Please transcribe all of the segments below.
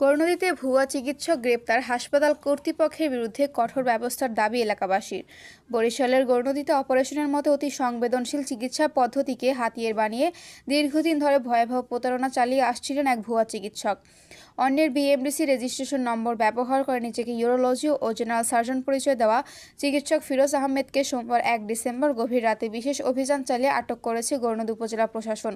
করুণাতীতে ভুয়া চিকিৎসক গ্রেপ্তার, হাসপাতাল কর্তৃপক্ষের বিরুদ্ধে কঠোর ব্যবস্থার দাবি এলাকাবাসীর। বরিশালের গৌরনদীতে অপারেশনের মতো অতি সংবেদনশীল চিকিৎসা পদ্ধতিকে হাতিয়ার বানিয়ে দীর্ঘদিন ধরে ভয়াবহ প্রতারণা চালিয়ে আসছিলেন এক ভুয়া চিকিৎসক। অন্যের বিএমডিসি রেজিস্ট্রেশন নম্বর ব্যবহার করে নিজেকে ইউরোলজি ও জেনারেল সার্জন পরিচয় দেওয়া চিকিৎসক ফিরোজ আহমেদকে সোমবার 1 ডিসেম্বর গভীর রাতে বিশেষ অভিযান চালিয়ে আটক করেছে গৌরনদী উপজেলা প্রশাসন।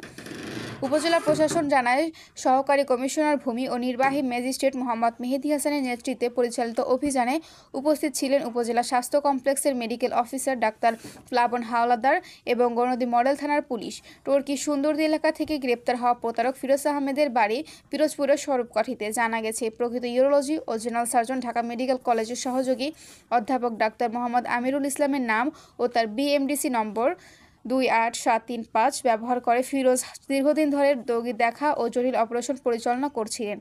উপজেলা প্রশাসন জানায়, সহকারী কমিশনার ভূমি ও নির্বাহী ম্যাজিস্ট্রেট মোহাম্মদ মেহেদী হাসানের নেতৃত্বে পরিচালিত অভিযানে উপস্থিত ছিলেন উপজেলা স্বাস্থ্য কমপ্লেক্সের মেডিকেল অফিসার ডাক্তার প্লাবন হাওলাদার এবং গৌরনদী মডেল থানার পুলিশ। টর্কি সুন্দরদী এলাকা থেকে গ্রেপ্তার হওয়া প্রতারক ফিরোজ আহমেদের বাড়ি পিরোজপুরের স্বরূপকাঠিতে। জানা গেছে, প্রকৃত ইউরোলজি ও জেনারেল সার্জন ঢাকা মেডিকেল কলেজের সহযোগী অধ্যাপক ডাক্তার মোহাম্মদ আমিরুল ইসলামের নাম ও তার বিএমডিসি নম্বর 28735 ব্যবহার করে ফিরোজ দীর্ঘদিন ধরে রোগী দেখা ও জটিল অপারেশন পরিচালনা করছিলেন।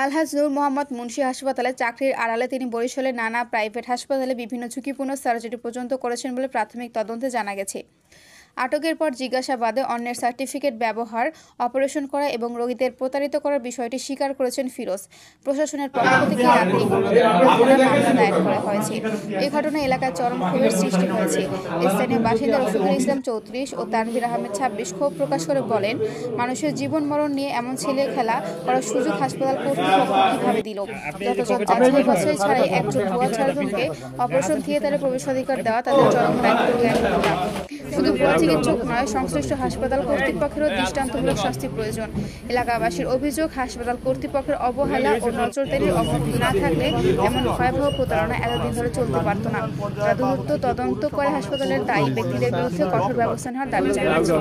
আলহাজ নূর মোহাম্মদ মুন্সি হাসপাতালে চাকরির আড়ালে তিনি বরিশালের নানা প্রাইভেট হাসপাতালে বিভিন্ন ঝুঁকিপূর্ণ সার্জারি পর্যন্ত করেছেন বলে প্রাথমিক তদন্তে জানা গেছে। আটকের পর জিজ্ঞাসাবাদে অন্যের সার্টিফিকেট ব্যবহার, অপারেশন করা এবং রোগীদের প্রতারিত করার বিষয়টি স্বীকার করেছেন ফিরোজ। প্রশাসনের পক্ষ থেকে রাতেই মামলা দায়ের করা হয়েছে। এই ঘটনায় এলাকায় চরম ক্ষোভের সৃষ্টি হয়েছে। স্থানীয় বাসিন্দা রফিকুল ইসলাম 34 ও তানভীর আহমেদ 26 ক্ষোভ প্রকাশ করে বলেন, মানুষের জীবন মরণ নিয়ে এমন ছেলে খেলা করার সুযোগ হাসপাতাল কর্তৃপক্ষ কিভাবে দিল? যথাযথ যাচাই বাছাই ছাড়াই একজন ভুয়া সার্জনকে অপারেশন থিয়েটারে প্রবেশাধিকার দেওয়া তাদের চরম দায়িত্ব। শুধু ভুয়া চিকিৎসক নয়, সংশ্লিষ্ট হাসপাতাল কর্তৃপক্ষেরও দৃষ্টান্তমূলক শাস্তি প্রয়োজন। এলাকাবাসীর অভিযোগ, হাসপাতাল কর্তৃপক্ষের অবহেলা ও নজরদারির অভাব না থাকলে এমন ভয়াবহ প্রতারণা এতদিন ধরে চলতে পারত না। তারা দ্রুত তদন্ত করে হাসপাতালের দায়ী ব্যক্তিদের বিরুদ্ধে কঠোর ব্যবস্থা নেওয়ার দাবি জানিয়েছে।